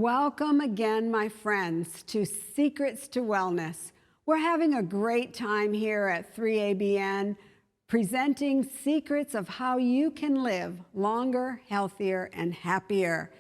Welcome again, my friends, to Secrets to Wellness. We're having a great time here at 3ABN, presenting secrets of how you can live longer, healthier, and happier.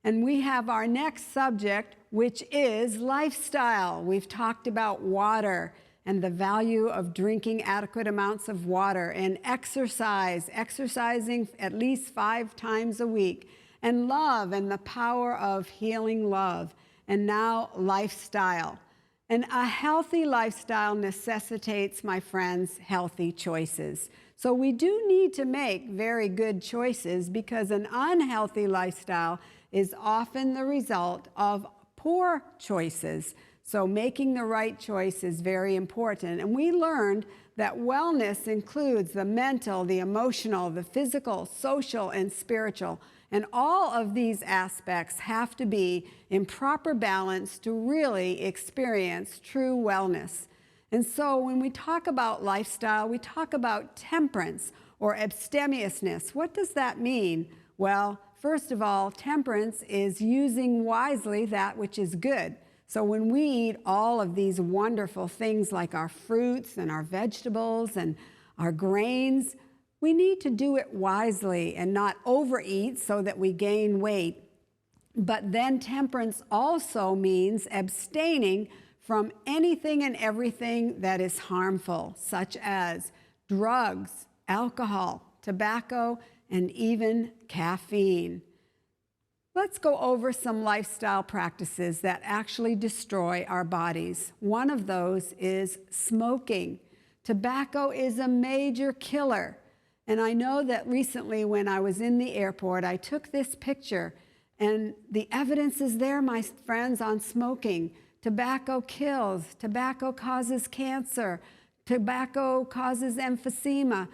And we have our next subject, which is lifestyle. We've talked about water and the value of drinking adequate amounts of water, and exercising at least 5 times a week, and love and the power of healing love, and now lifestyle. And a healthy lifestyle necessitates, my friends, healthy choices. So we do need to make very good choices, because an unhealthy lifestyle is often the result of poor choices. So making the right choice is very important. And we learned that wellness includes the mental, the emotional, the physical, social, and spiritual. And all of these aspects have to be in proper balance to really experience true wellness. And so when we talk about lifestyle, we talk about temperance or abstemiousness. What does that mean? Well, first of all, temperance is using wisely that which is good. So when we eat all of these wonderful things like our fruits and our vegetables and our grains, we need to do it wisely and not overeat so that we gain weight. But then temperance also means abstaining from anything and everything that is harmful, such as drugs, alcohol, tobacco, and even caffeine. Let's go over some lifestyle practices that actually destroy our bodies. One of those is smoking. Tobacco is a major killer. And I know that recently when I was in the airport, I took this picture, and the evidence is there, my friends, on smoking. Tobacco kills. Tobacco causes cancer. Tobacco causes emphysema.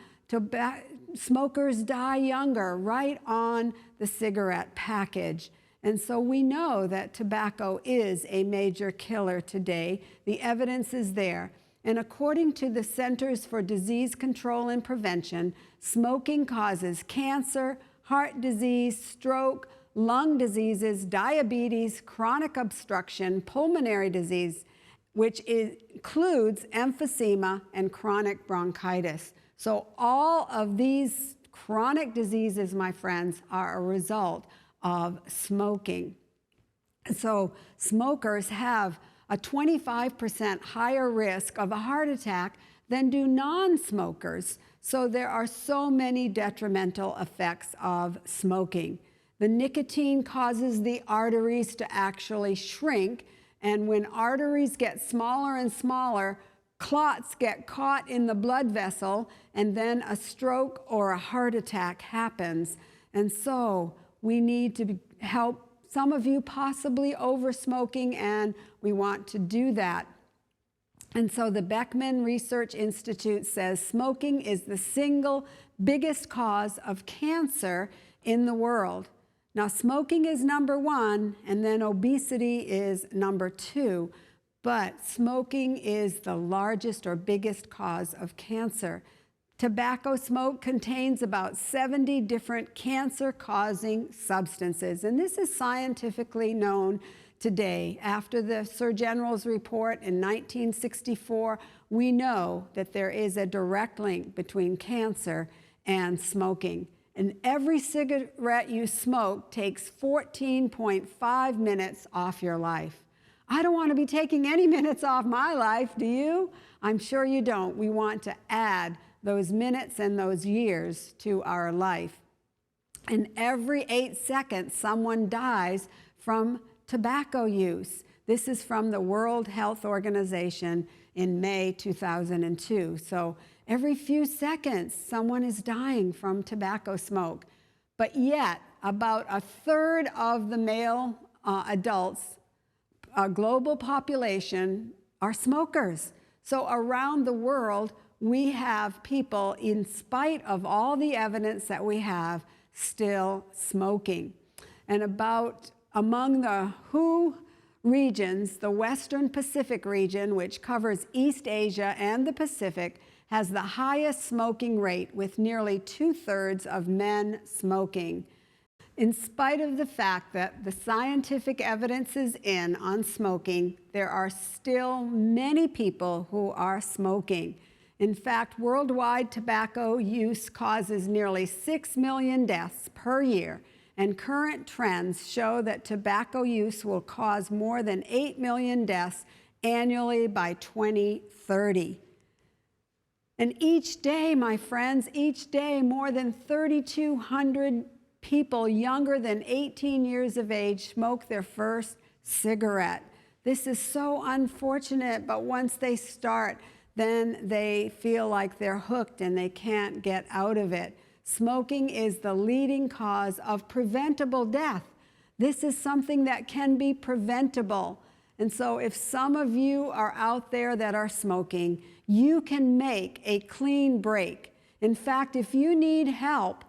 Smokers die younger, right on the cigarette package. And so we know that tobacco is a major killer today. The evidence is there. And according to the Centers for Disease Control and Prevention, smoking causes cancer, heart disease, stroke, lung diseases, diabetes, chronic obstruction, pulmonary disease, which includes emphysema and chronic bronchitis. So all of these chronic diseases, my friends, are a result of smoking. So smokers have a 25% higher risk of a heart attack than do non-smokers. So there are so many detrimental effects of smoking. The nicotine causes the arteries to actually shrink, and when arteries get smaller and smaller, clots get caught in the blood vessel, and then a stroke or a heart attack happens. And so we need to help some of you possibly over smoking, and we want to do that. And so the Beckman Research Institute says smoking is the single biggest cause of cancer in the world. Now, smoking is number 1, and then obesity is number 2, but smoking is the largest or biggest cause of cancer. Tobacco smoke contains about 70 different cancer-causing substances, and this is scientifically known today. After the Surgeon General's report in 1964, we know that there is a direct link between cancer and smoking. And every cigarette you smoke takes 14.5 minutes off your life. I don't want to be taking any minutes off my life, do you? I'm sure you don't. We want to add those minutes and those years to our life. And every 8 seconds, someone dies from tobacco use. This is from the World Health Organization in May 2002. So every few seconds, someone is dying from tobacco smoke. But yet, about a third of the male adults, global population, are smokers. So around the world, we have people, in spite of all the evidence that we have, still smoking. And among the WHO regions, the Western Pacific region, which covers East Asia and the Pacific, has the highest smoking rate, with nearly 2/3 of men smoking. In spite of the fact that the scientific evidence is in on smoking, there are still many people who are smoking. In fact, worldwide tobacco use causes nearly 6 million deaths per year, and current trends show that tobacco use will cause more than 8 million deaths annually by 2030. And each day, my friends, each day, more than 3,200 people younger than 18 years of age smoke their first cigarette. This is so unfortunate, but once they start, then they feel like they're hooked and they can't get out of it. Smoking is the leading cause of preventable death. This is something that can be preventable. And so if some of you are out there that are smoking, you can make a clean break. In fact, if you need help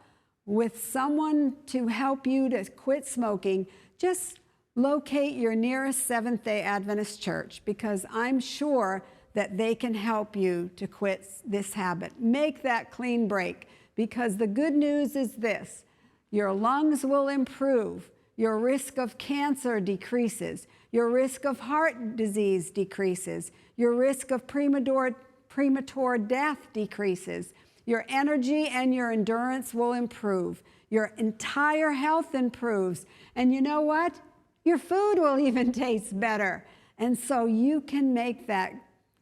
with someone to help you to quit smoking, just locate your nearest Seventh-day Adventist church, because I'm sure that they can help you to quit this habit. Make that clean break, because the good news is this: your lungs will improve, your risk of cancer decreases, your risk of heart disease decreases, your risk of premature death decreases, your energy and your endurance will improve, your entire health improves, and you know what? Your food will even taste better. And so you can make that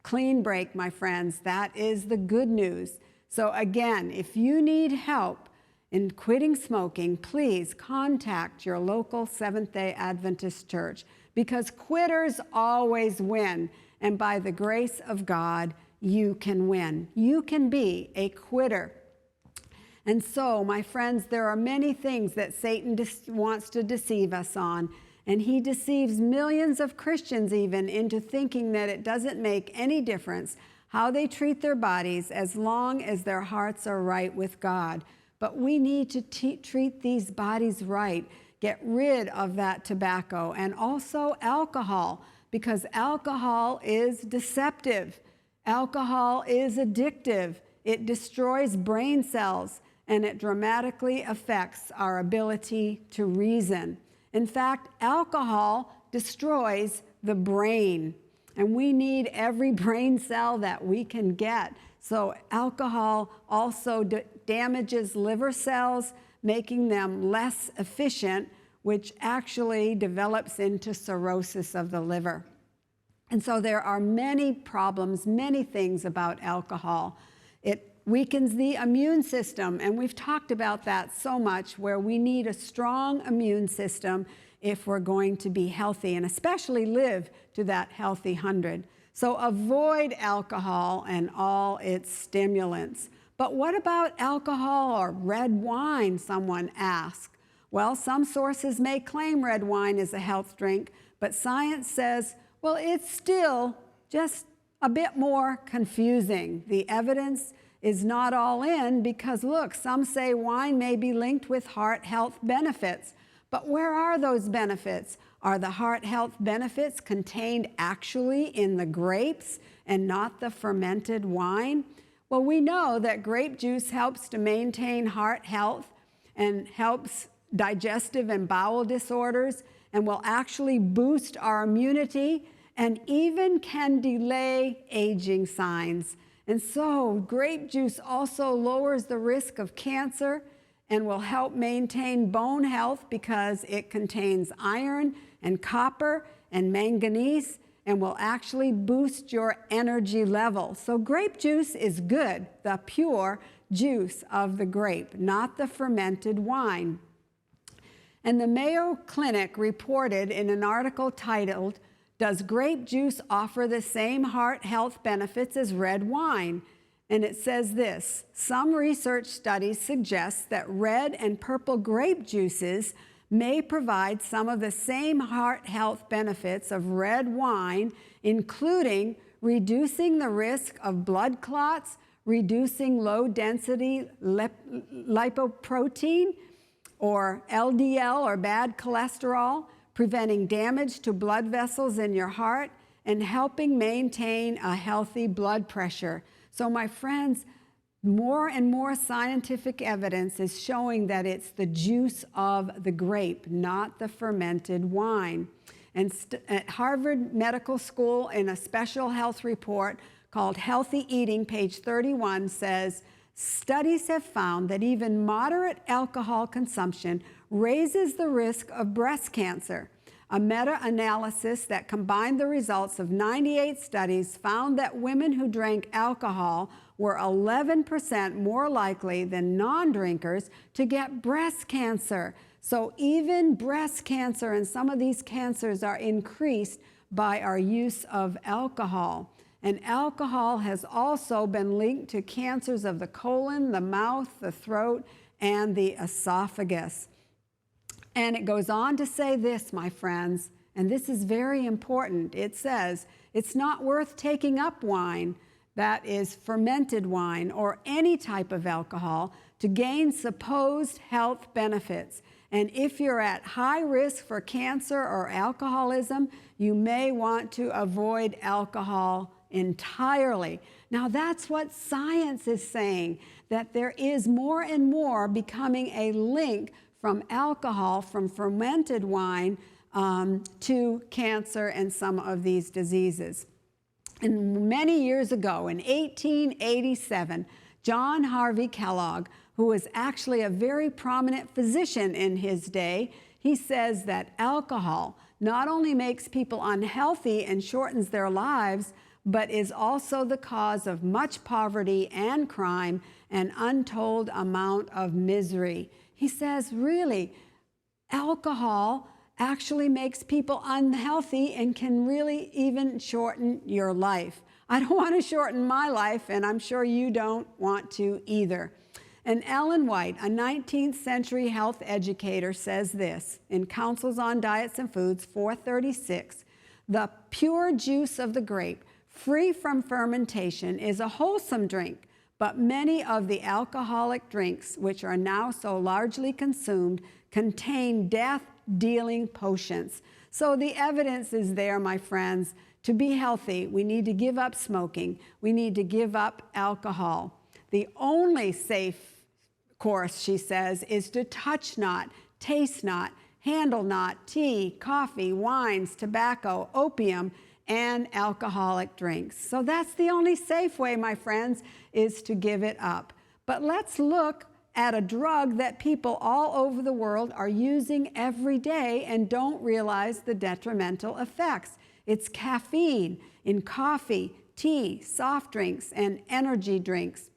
clean break, my friends. That is the good news. So again, if you need help in quitting smoking, please contact your local Seventh-day Adventist church, because quitters always win, and by the grace of God, you can win. You can be a quitter. And so, my friends, there are many things that Satan wants to deceive us on, and he deceives millions of Christians even into thinking that it doesn't make any difference how they treat their bodies as long as their hearts are right with God. But we need to treat these bodies right, get rid of that tobacco and also alcohol, because alcohol is deceptive. Alcohol is addictive. It destroys brain cells, and it dramatically affects our ability to reason. In fact, alcohol destroys the brain, and we need every brain cell that we can get. So alcohol also damages liver cells, making them less efficient, which actually develops into cirrhosis of the liver. And so there are many problems, many things about alcohol. It weakens the immune system, and we've talked about that so much, where we need a strong immune system if we're going to be healthy, and especially live to that healthy 100. So avoid alcohol and all its stimulants. But what about alcohol or red wine, someone asked? Well, some sources may claim red wine is a health drink, but science says, well, it's still just a bit more confusing. The evidence is not all in, because look, some say wine may be linked with heart health benefits. But where are those benefits? Are the heart health benefits contained actually in the grapes and not the fermented wine? Well, we know that grape juice helps to maintain heart health and helps digestive and bowel disorders, and will actually boost our immunity and even can delay aging signs. And so grape juice also lowers the risk of cancer and will help maintain bone health, because it contains iron and copper and manganese, and will actually boost your energy level. So grape juice is good, the pure juice of the grape, not the fermented wine. And the Mayo Clinic reported in an article titled, "Does Grape Juice Offer the Same Heart Health Benefits as Red Wine?" And it says this: some research studies suggest that red and purple grape juices may provide some of the same heart health benefits of red wine, including reducing the risk of blood clots, reducing low-density lipoprotein, or LDL, or bad cholesterol, preventing damage to blood vessels in your heart, and helping maintain a healthy blood pressure. So my friends, More and more scientific evidence is showing that it's the juice of the grape, not the fermented wine. And at Harvard Medical School, in a special health report called Healthy Eating, page 31, says, studies have found that even moderate alcohol consumption raises the risk of breast cancer. A meta-analysis that combined the results of 98 studies found that women who drank alcohol were 11% more likely than non-drinkers to get breast cancer. So even breast cancer and some of these cancers are increased by our use of alcohol. And alcohol has also been linked to cancers of the colon, the mouth, the throat, and the esophagus. And it goes on to say this, my friends, and this is very important. It says, it's not worth taking up wine, that is fermented wine, or any type of alcohol to gain supposed health benefits. And if you're at high risk for cancer or alcoholism, you may want to avoid alcohol entirely. Now that's what science is saying, that there is more and more becoming a link from alcohol, from fermented wine, to cancer and some of these diseases. And many years ago, in 1887, John Harvey Kellogg, who was actually a very prominent physician in his day, he says that alcohol not only makes people unhealthy and shortens their lives, but is also the cause of much poverty and crime and untold amount of misery. He says, really, alcohol actually makes people unhealthy and can really even shorten your life. I don't want to shorten my life, and I'm sure you don't want to either. And Ellen White, a 19th century health educator, says this in Counsels on Diets and Foods 436, the pure juice of the grape, free from fermentation, is a wholesome drink, but many of the alcoholic drinks, which are now so largely consumed, contain death-dealing potions. So the evidence is there, my friends. To be healthy, we need to give up smoking. We need to give up alcohol. The only safe course, she says, is to touch not, taste not, handle not tea, coffee, wines, tobacco, opium, and alcoholic drinks. So that's the only safe way, my friends, is to give it up. But let's look at a drug that people all over the world are using every day and don't realize the detrimental effects. It's caffeine in coffee, tea, soft drinks, and energy drinks.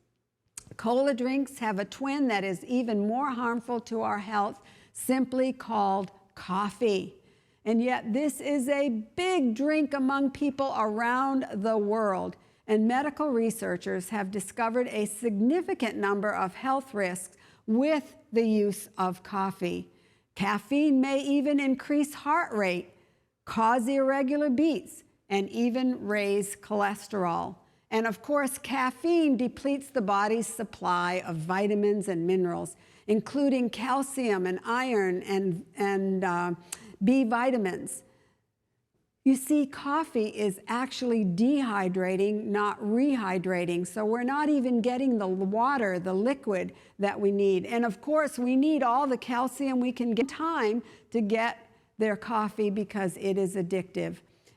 Cola drinks have a twin that is even more harmful to our health, simply called coffee. And yet this is a big drink among people around the world. And medical researchers have discovered a significant number of health risks with the use of coffee. Caffeine may even increase heart rate, cause irregular beats, and even raise cholesterol. And of course, caffeine depletes the body's supply of vitamins and minerals, including calcium and iron and B vitamins. You see, coffee is actually dehydrating, not rehydrating. So we're not even getting the water, the liquid that we need. And of course, we need all the calcium we can get time to get their coffee because it is addictive.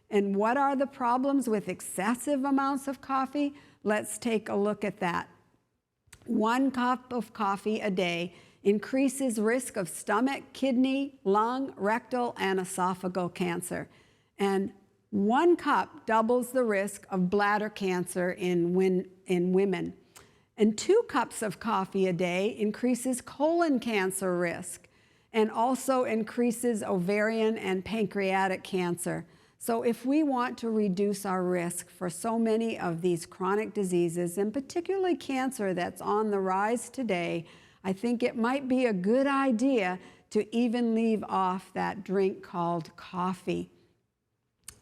And what are the problems with excessive amounts of coffee? Let's take a look at that. 1 cup of coffee a day increases risk of stomach, kidney, lung, rectal, and esophageal cancer. And 1 cup doubles the risk of bladder cancer in women. And 2 cups of coffee a day increases colon cancer risk and also increases ovarian and pancreatic cancer. So if we want to reduce our risk for so many of these chronic diseases, and particularly cancer that's on the rise today, I think it might be a good idea to even leave off that drink called coffee.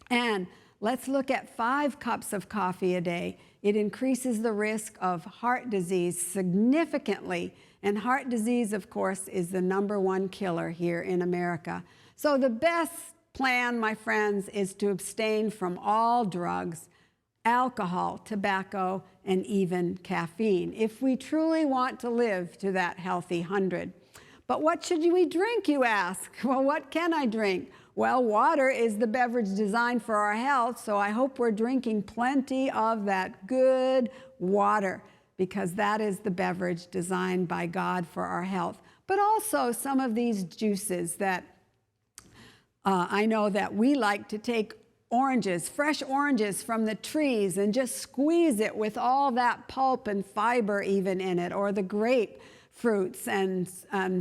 And let's look at 5 cups of coffee a day. It increases the risk of heart disease significantly. And heart disease, of course, is the #1 killer here in America. So the best plan, my friends, is to abstain from all drugs, alcohol, tobacco, and even caffeine, if we truly want to live to that healthy 100. But what should we drink, you ask? Well, what can I drink? Well, water is the beverage designed for our health, so I hope we're drinking plenty of that good water, because that is the beverage designed by God for our health. But also some of these juices that I know that we like to take oranges, fresh oranges from the trees, and just squeeze it with all that pulp and fiber even in it, or the grape fruits, and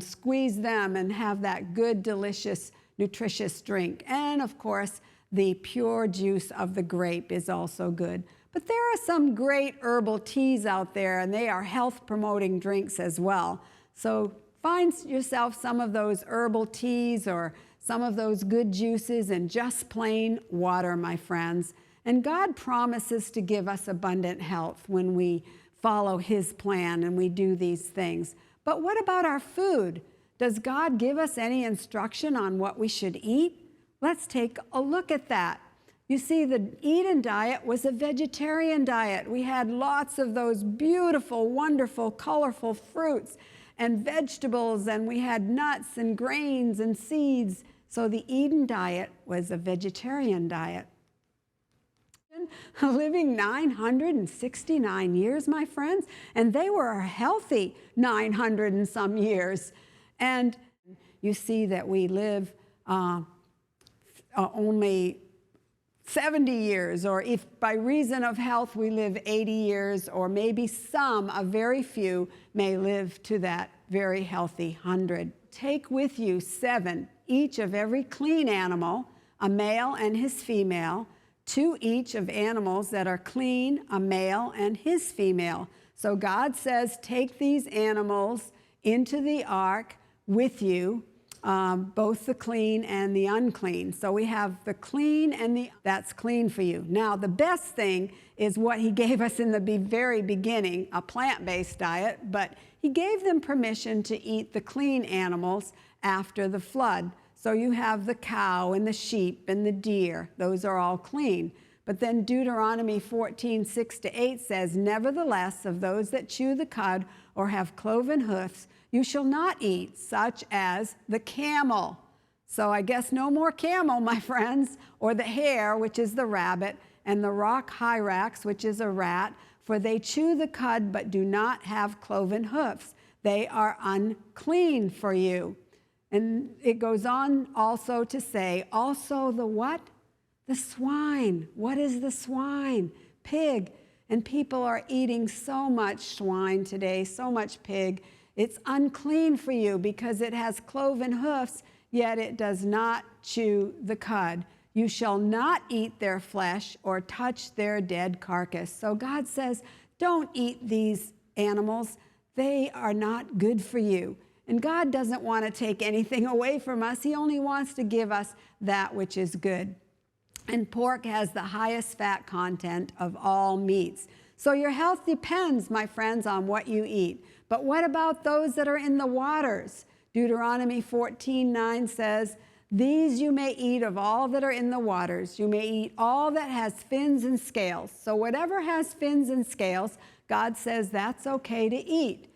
squeeze them and have that good, delicious, nutritious drink. And of course, the pure juice of the grape is also good. But there are some great herbal teas out there, and they are health-promoting drinks as well. So find yourself some of those herbal teas or some of those good juices and just plain water, my friends. And God promises to give us abundant health when we follow His plan and we do these things. But what about our food? Does God give us any instruction on what we should eat? Let's take a look at that. You see, the Eden diet was a vegetarian diet. We had lots of those beautiful, wonderful, colorful fruits and vegetables, and we had nuts and grains and seeds. So the Eden diet was a vegetarian diet. Living 969 years, my friends, and they were a healthy 900 and some years. And you see that we live only 70 years, or if by reason of health we live 80 years, or maybe some, a very few, may live to that very healthy 100. Take with you 7, each of every clean animal, a male and his female, 2 each of animals that are clean, a male and his female. So God says, take these animals into the ark with you, both the clean and the unclean. So we have the clean and that's clean for you. Now, the best thing is what He gave us in the very beginning, a plant-based diet, but He gave them permission to eat the clean animals after the flood. So you have the cow and the sheep and the deer. Those are all clean. But then Deuteronomy 14:6-8 says, nevertheless, of those that chew the cud or have cloven hoofs, you shall not eat, such as the camel. So I guess no more camel, my friends, or the hare, which is the rabbit, and the rock hyrax, which is a rat, for they chew the cud but do not have cloven hoofs. They are unclean for you. And it goes on also to say, also the what? The swine. What is the swine? Pig. And people are eating so much swine today, so much pig. It's unclean for you because it has cloven hoofs, yet it does not chew the cud. You shall not eat their flesh or touch their dead carcass. So God says, don't eat these animals. They are not good for you. And God doesn't want to take anything away from us. He only wants to give us that which is good. And pork has the highest fat content of all meats. So your health depends, my friends, on what you eat. But what about those that are in the waters? Deuteronomy 14:9 says, these you may eat of all that are in the waters. You may eat all that has fins and scales. So whatever has fins and scales, God says that's okay to eat.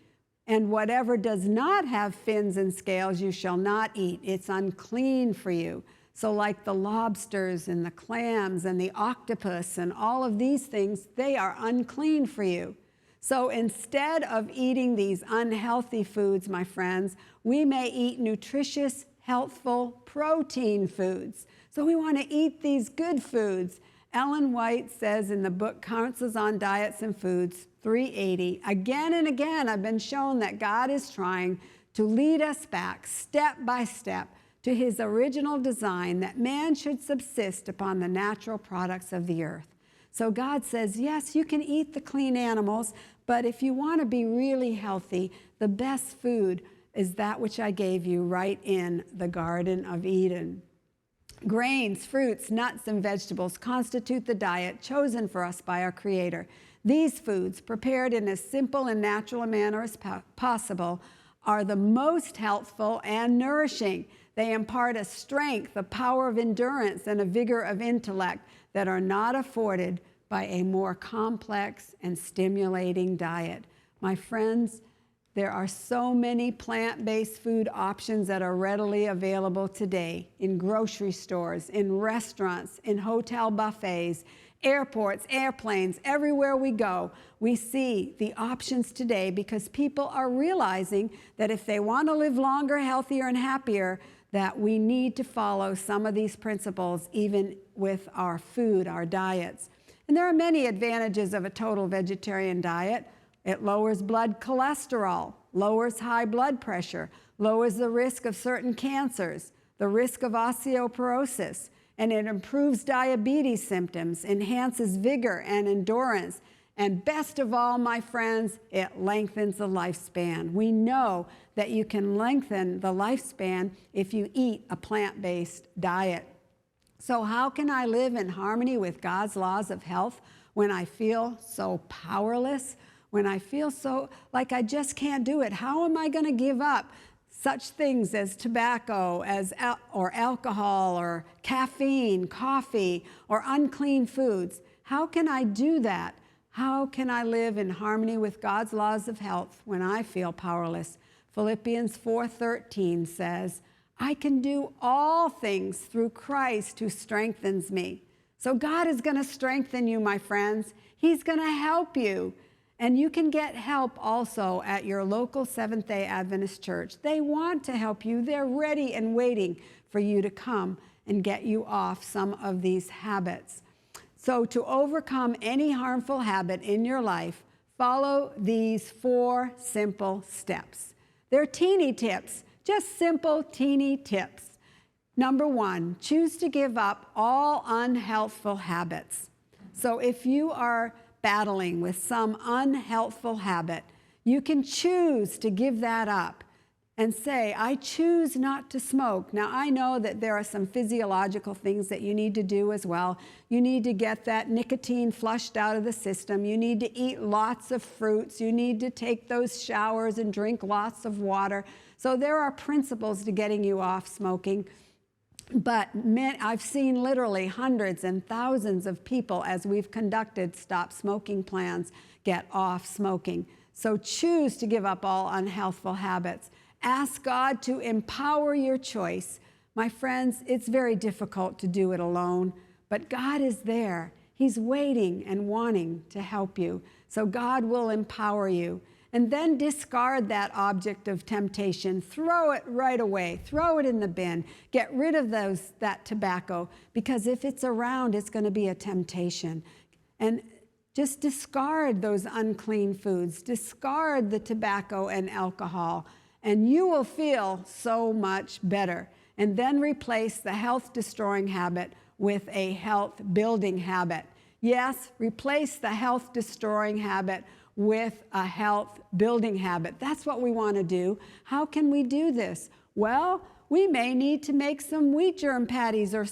And whatever does not have fins and scales, you shall not eat. It's unclean for you. So like the lobsters and the clams and the octopus and all of these things, they are unclean for you. So instead of eating these unhealthy foods, my friends, we may eat nutritious, healthful, protein foods. So we want to eat these good foods. Ellen White says in the book Counsels on Diets and Foods, 380, again and again I've been shown that God is trying to lead us back step by step to His original design that man should subsist upon the natural products of the earth. So God says, yes, you can eat the clean animals, but if you want to be really healthy, the best food is that which I gave you right in the Garden of Eden. Grains, fruits, nuts, and vegetables constitute the diet chosen for us by our Creator. These foods, prepared in as simple and natural a manner as possible, are the most healthful and nourishing. They impart a strength, a power of endurance, and a vigor of intellect that are not afforded by a more complex and stimulating diet. My friends, there are so many plant-based food options that are readily available today in grocery stores, in restaurants, in hotel buffets, airports, airplanes, everywhere we go. We see the options today because people are realizing that if they want to live longer, healthier, and happier, that we need to follow some of these principles even with our food, our diets. And there are many advantages of a total vegetarian diet. It lowers blood cholesterol, lowers high blood pressure, lowers the risk of certain cancers, the risk of osteoporosis, and it improves diabetes symptoms, enhances vigor and endurance, and best of all, my friends, it lengthens the lifespan. We know that you can lengthen the lifespan if you eat a plant-based diet. So how can I live in harmony with God's laws of health when I feel so powerless? When I feel so like I just can't do it? How am I going to give up such things as tobacco, or alcohol, or caffeine, coffee, or unclean foods? How can I do that? How can I live in harmony with God's laws of health when I feel powerless? Philippians 4:13 says, I can do all things through Christ who strengthens me. So God is going to strengthen you, my friends. He's going to help you. And you can get help also at your local Seventh-day Adventist church. They want to help you. They're ready and waiting for you to come and get you off some of these habits. So to overcome any harmful habit in your life, follow these 4 simple steps. They're teeny tips, just simple teeny tips. Number 1, choose to give up all unhealthful habits. So if you are battling with some unhealthful habit, you can choose to give that up and say, I choose not to smoke. Now, I know that there are some physiological things that you need to do as well. You need to get that nicotine flushed out of the system. You need to eat lots of fruits. You need to take those showers and drink lots of water. So there are principles to getting you off smoking. But I've seen literally hundreds and thousands of people, as we've conducted stop smoking plans, get off smoking. So choose to give up all unhealthful habits. Ask God to empower your choice. My friends, it's very difficult to do it alone, but God is there. He's waiting and wanting to help you. So God will empower you. And then discard that object of temptation. Throw it right away. Throw it in the bin. Get rid of that tobacco, because if it's around, it's going to be a temptation. And just discard those unclean foods. Discard the tobacco and alcohol, and you will feel so much better. And then replace the health-destroying habit with a health-building habit. Yes, replace the health-destroying habit with a health-building habit. That's what we want to do. How can we do this? Well, we may need to make some wheat germ patties or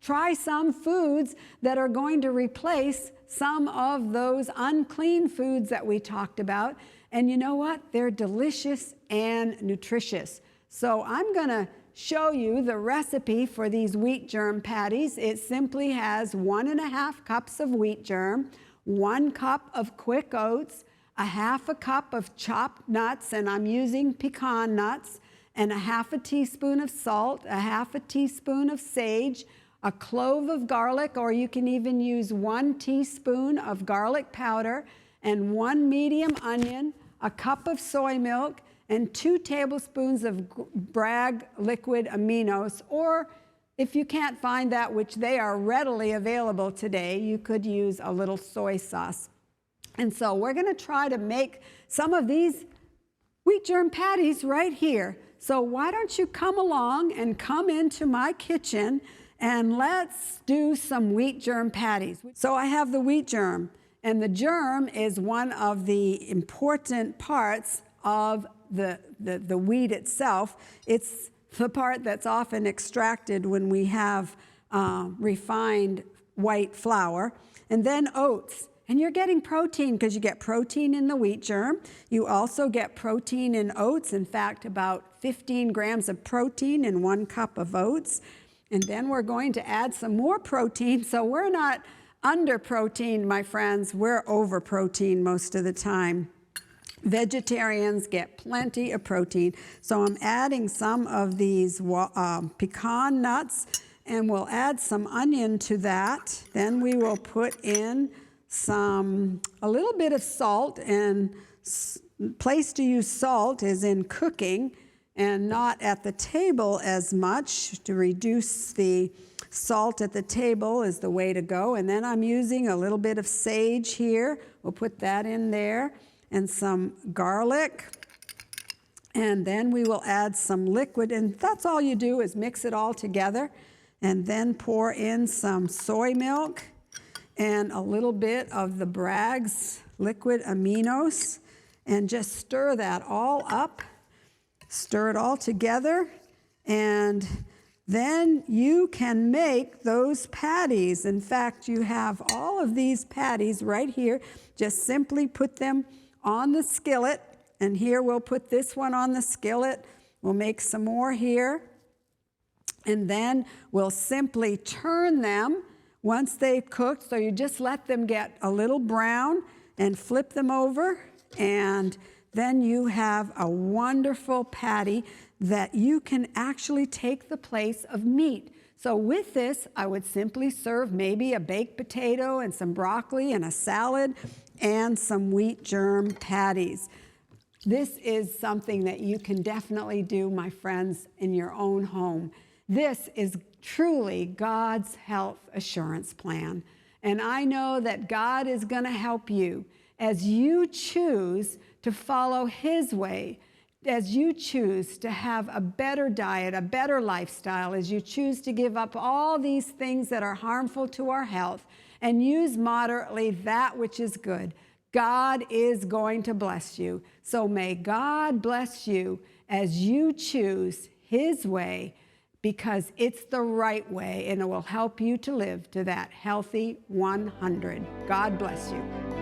try some foods that are going to replace some of those unclean foods that we talked about. And you know what? They're delicious and nutritious. So I'm going to show you the recipe for these wheat germ patties. It simply has 1.5 cups of wheat germ, 1 cup of quick oats, 1/2 cup of chopped nuts, and I'm using pecan nuts, and 1/2 teaspoon of salt, 1/2 teaspoon of sage, a clove of garlic, or you can even use 1 teaspoon of garlic powder, and 1 medium onion, a cup of soy milk, and 2 tablespoons of Bragg liquid aminos, or if you can't find that, which they are readily available today, you could use a little soy sauce. And so we're going to try to make some of these wheat germ patties right here. So why don't you come along and come into my kitchen and let's do some wheat germ patties. So I have the wheat germ, and the germ is one of the important parts of the wheat itself. It's the part that's often extracted when we have refined white flour. And then oats. And you're getting protein because you get protein in the wheat germ. You also get protein in oats. In fact, about 15 grams of protein in 1 cup of oats. And then we're going to add some more protein. So we're not under-protein, my friends, we're over-protein most of the time. Vegetarians get plenty of protein. So I'm adding some of these pecan nuts, and we'll add some onion to that. Then we will put in a little bit of salt, and place to use salt is in cooking and not at the table as much. To reduce the salt at the table is the way to go. And then I'm using a little bit of sage here. We'll put that in there, and some garlic. And then we will add some liquid, and that's all you do is mix it all together, and then pour in some soy milk and a little bit of the Bragg's liquid aminos, and just stir that all up. Stir it all together, and then you can make those patties. In fact, you have all of these patties right here. Just simply put them on the skillet, and here we'll put this one on the skillet. We'll make some more here, and then we'll simply turn them once they've cooked. So you just let them get a little brown and flip them over, and then you have a wonderful patty that you can actually take the place of meat. So with this, I would simply serve maybe a baked potato and some broccoli and a salad and some wheat germ patties. This is something that you can definitely do, my friends, in your own home. This is truly God's health assurance plan. And I know that God is going to help you as you choose to follow His way, as you choose to have a better diet, a better lifestyle, as you choose to give up all these things that are harmful to our health and use moderately that which is good. God is going to bless you. So may God bless you as you choose His way, because it's the right way and it will help you to live to that healthy 100. God bless you.